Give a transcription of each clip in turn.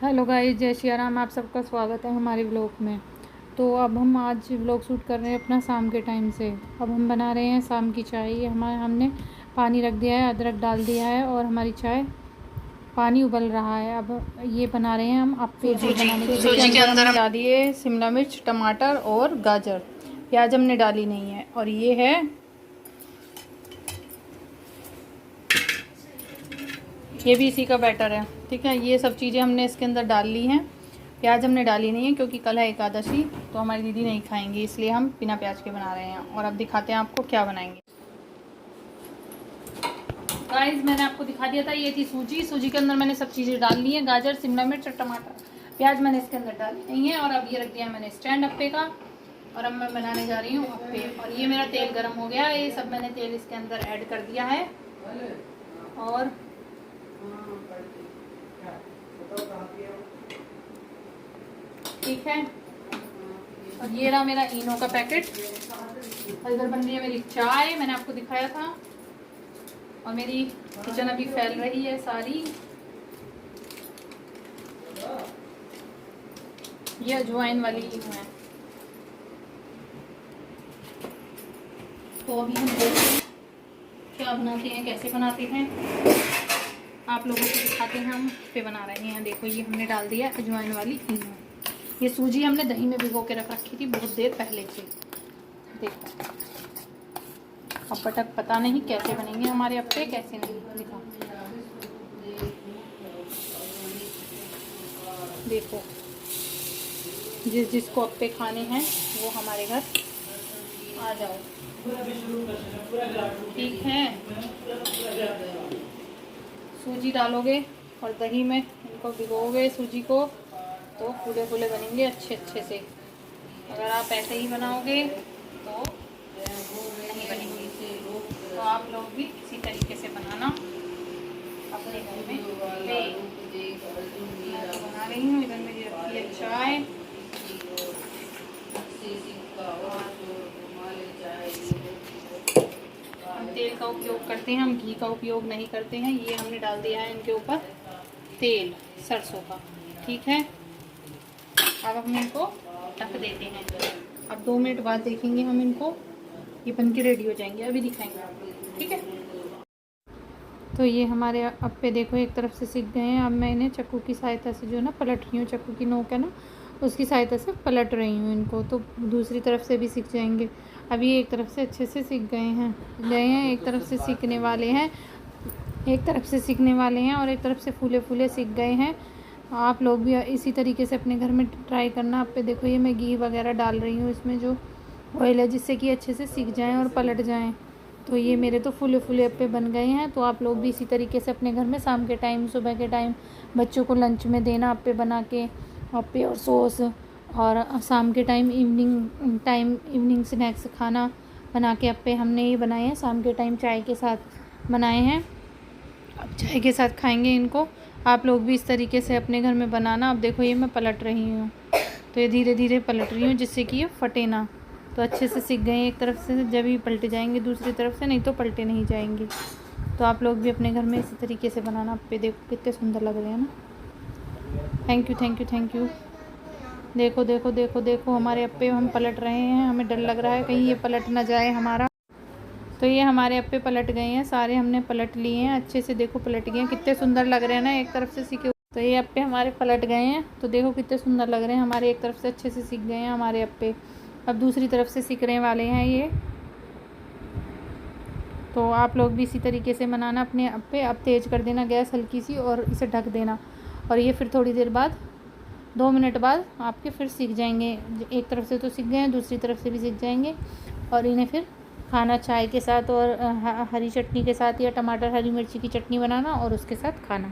Hello guys, जय श्री राम। आप सबका स्वागत है हमारे व्लॉग में। तो अब हम आज व्लॉग शूट कर रहे हैं अपना शाम के टाइम से। अब हम बना रहे हैं शाम की चाय। ये हमने पानी रख दिया है, अदरक डाल दिया है और हमारी चाय पानी उबल रहा है। अब ये बना रहे हैं हम अप्पे। सूजी के अंदर हम डालिए शिमला मिर्च, टमाटर और गाजर। प्याज हमने डाली नहीं है। और ये है ये भी इसी का बैटर है, ठीक है। ये सब चीज़ें हमने इसके अंदर डाल ली हैं। प्याज हमने डाली नहीं है क्योंकि कल है एकादशी, तो हमारी दीदी नहीं खाएंगी, इसलिए हम बिना प्याज के बना रहे हैं। और अब दिखाते हैं आपको क्या बनाएंगे। गाइस, मैंने आपको दिखा दिया था, ये थी सूजी के अंदर मैंने सब चीज़ें डाल ली हैं, गाजर, शिमला मिर्च और टमाटर। प्याज मैंने इसके अंदर डाली नहीं है। और अब ये रख दिया मैंने स्टैंड अप्पे का। और अब मैं बनाने जा रही हूँ अप्पे। और ये मेरा तेल गर्म हो गया, ये सब मैंने तेल इसके अंदर ऐड कर दिया है। और ठीक है, और ये रहा मेरा इनो का पैकेट। और इधर बन रही है मेरी चाय, मैंने आपको दिखाया था। और मेरी किचन अभी फैल रही है सारी। ये अजवाइन वाली है। तो अभी हम देखते हैं क्या बनाते हैं, कैसे बनाते हैं, आप लोगों को दिखाते हैं हम पे बना रहे हैं। देखो, ये हमने डाल दिया अजवाइन वाली इनो। ये सूजी हमने दही में भिगो के रख रखी थी बहुत देर पहले से। देखो, अब बटक पता नहीं कैसे बनेंगे हमारे अप्पे, कैसे नहीं। दिखा, देखो, जिसको अप्पे खाने हैं वो हमारे घर आ जाओ, ठीक है। सूजी डालोगे और दही में इनको भिगोगे सूजी को, तो फूले फूले बनेंगे अच्छे से। अगर आप ऐसे ही बनाओगे तो नहीं बनेंगे। तो आप लोग भी इसी तरीके से बनाना अपने घर में। मैं तो बना रही हूँ, इधर मेरी रखी है चाय। हम तेल का उपयोग करते हैं, हम घी का उपयोग नहीं करते हैं। ये हमने डाल दिया है इनके ऊपर तेल सरसों का, ठीक है। अब हम इनको ढक देते हैं। अब 2 मिनट बाद देखेंगे हम इनको, ये बन के रेडी हो जाएंगे, अभी दिखाएंगे आपको, ठीक है। तो ये हमारे अप्पे देखो एक तरफ से सिक गए हैं। अब मैं इन्हें चाकू की सहायता से जो है ना पलट रही हूँ, चाकू की नोक है ना उसकी सहायता से पलट रही हूँ इनको, तो दूसरी तरफ से भी सिक जाएंगे। अभी एक तरफ से अच्छे से सिक गए हैं, एक तरफ से सीखने वाले हैं, और एक तरफ से फूले फूले सिक गए हैं। आप लोग भी इसी तरीके से अपने घर में ट्राई करना। अप्पे देखो, ये मैं घी वगैरह डाल रही हूँ इसमें, जो ऑयल है, जिससे कि अच्छे से सिक जाएँ और पलट जाएँ। तो ये मेरे तो फूले फूले अप्पे बन गए हैं। तो आप लोग भी इसी तरीके से अपने घर में शाम के टाइम, सुबह के टाइम बच्चों को लंच में देना अप्पे बना के, अप्पे और सॉस। और शाम के टाइम इवनिंग स्नैक्स खाना बना के अप्पे हमने ये बनाए हैं, शाम के टाइम चाय के साथ बनाए हैं। अब चाय के साथ खाएंगे इनको। आप लोग भी इस तरीके से अपने घर में बनाना। अब देखो, ये मैं पलट रही हूँ, तो ये धीरे धीरे पलट रही हूँ जिससे कि ये फटे ना। तो अच्छे से सिक गए एक तरफ से, जब ही पलटे जाएंगे दूसरी तरफ से, नहीं तो पलटे नहीं जाएंगे। तो आप लोग भी अपने घर में इसी तरीके से बनाना अप्पे। देखो कितने सुंदर लग रहे हैं ना। Thank you. देखो देखो देखो देखो, हमारे अप्पे हम पलट रहे हैं। हमें डर लग रहा है कहीं ये पलट ना जाए हमारा। तो ये हमारे अप्पे पलट गए हैं, सारे हमने पलट लिए हैं अच्छे से। देखो पलट गए हैं, कितने सुंदर लग रहे हैं ना एक तरफ से सीखे। तो ये अप्पे हमारे पलट गए हैं, तो देखो कितने सुंदर लग रहे हैं हमारे, एक तरफ से अच्छे से सीख गए हैं हमारे अप्पे। अब दूसरी तरफ से सिकने वाले हैं ये। तो आप लोग भी इसी तरीके से बनाना अपने अप्पे। अब तेज़ कर देना गैस हल्की सी और इसे ढक देना। और ये फिर थोड़ी देर बाद, 2 मिनट बाद आपके फिर सीख जाएंगे। एक तरफ से तो सीख गए हैं, दूसरी तरफ से भी सीख जाएंगे। और इन्हें फिर खाना चाय के साथ और हरी चटनी के साथ, या टमाटर हरी मिर्ची की चटनी बनाना और उसके साथ खाना।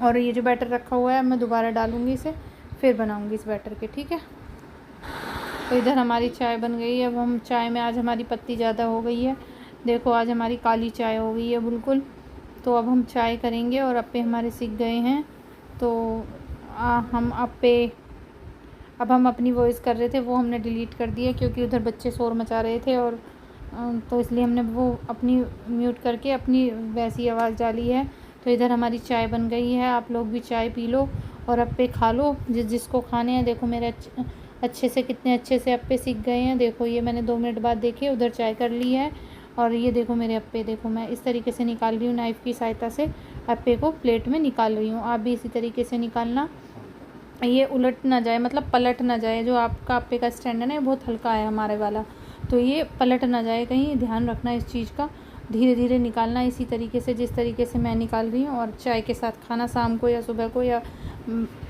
और ये जो बैटर रखा हुआ है मैं दोबारा डालूँगी इसे, फिर बनाऊँगी इस बैटर के, ठीक है। तो इधर हमारी चाय बन गई है। अब हम चाय में, आज हमारी पत्ती ज़्यादा हो गई है, देखो आज हमारी काली चाय हो गई है बिल्कुल। तो अब हम चाय करेंगे और अप्पे हमारे सीख गए हैं। तो हम अपनी वॉइस कर रहे थे, वो हमने डिलीट कर दिया क्योंकि उधर बच्चे शोर मचा रहे थे। और तो इसलिए हमने वो अपनी म्यूट करके अपनी वैसी आवाज़ डाली है। तो इधर हमारी चाय बन गई है, आप लोग भी चाय पी लो और अप्पे खा लो जिसको खाने हैं। देखो मेरे अच्छे से कितने अच्छे से अप्पे सीख गए हैं। देखो ये मैंने 2 मिनट बाद देखे उधर चाय कर ली है। और ये देखो मेरे अप्पे, देखो मैं इस तरीके से निकाल रही हूँ, नाइफ़ की सहायता से अप्पे को प्लेट में निकाल रही हूँ। आप भी इसी तरीके से निकालना, ये उलट ना जाए, मतलब पलट ना जाए। जो आपका अप्पे का स्टैंड है ना, ये बहुत हल्का है हमारे वाला, तो ये पलट ना जाए कहीं, ध्यान रखना इस चीज़ का। धीरे धीरे निकालना इसी तरीके से जिस तरीके से मैं निकाल रही हूँ। और चाय के साथ खाना शाम को या सुबह को, या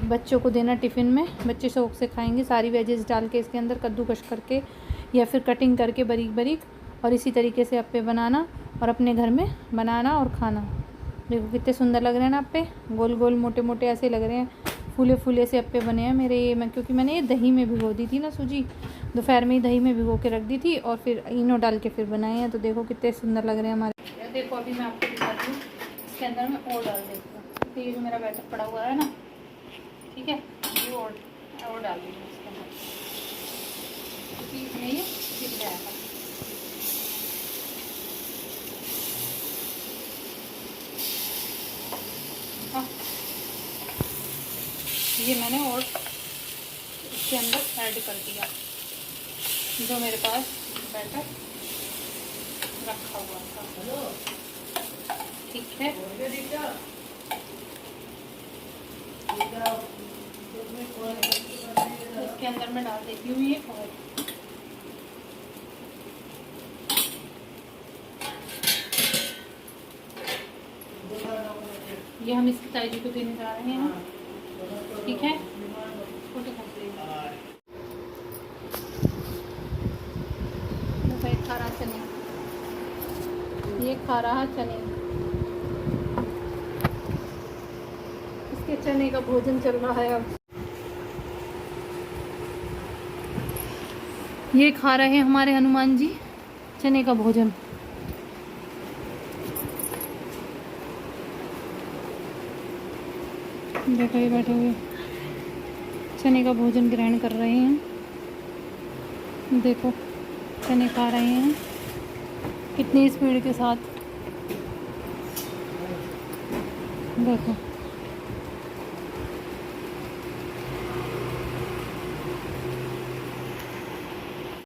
बच्चों को देना टिफ़िन में, बच्चे शौक से खाएंगे। सारी वेजेस डाल के इसके अंदर कद्दूकश करके या फिर कटिंग करके बारीक बारीक, और इसी तरीके से अप्पे बनाना और अपने घर में बनाना और खाना। देखो कितने सुंदर लग रहे हैं ना अप्पे, गोल गोल मोटे मोटे ऐसे लग रहे हैं, फूले फूले से अप्पे बने हैं मेरे ये। क्योंकि मैंने ये दही में भिगो दी थी ना सूजी, दोपहर में ही दही में भिगो के रख दी थी और फिर इनो डाल के फिर बनाए हैं। तो देखो कितने सुंदर लग रहे हैं हमारे। देखो अभी मैं आपको दिखाती हूँ, इसके अंदर मैं और डाल देती हूँ, क्योंकि ये जो मेरा बैटर पड़ा हुआ है ना, ठीक है, ये और डाल देती हूँ इसके अंदर, क्योंकि इसमें ये सिक जाएगा। ये मैंने और इसके अंदर ऐड कर दिया जो मेरे पास बैटर रखा हुआ था, ठीक है। इसके अंदर मैं डाल देती हूँ ये ऑयल। ये हम इसकी ताई जी को देने जा रहे हैं, ठीक है। खा रहा चने, ये खा रहा चने, इसके चने का भोजन चल रहा है। अब ये खा रहे हैं हमारे हनुमान जी चने का भोजन। देखो ये बैठे हुए चने का भोजन ग्रहण कर रहे हैं। देखो चने खा रहे हैं कितनी स्पीड के साथ, देखो।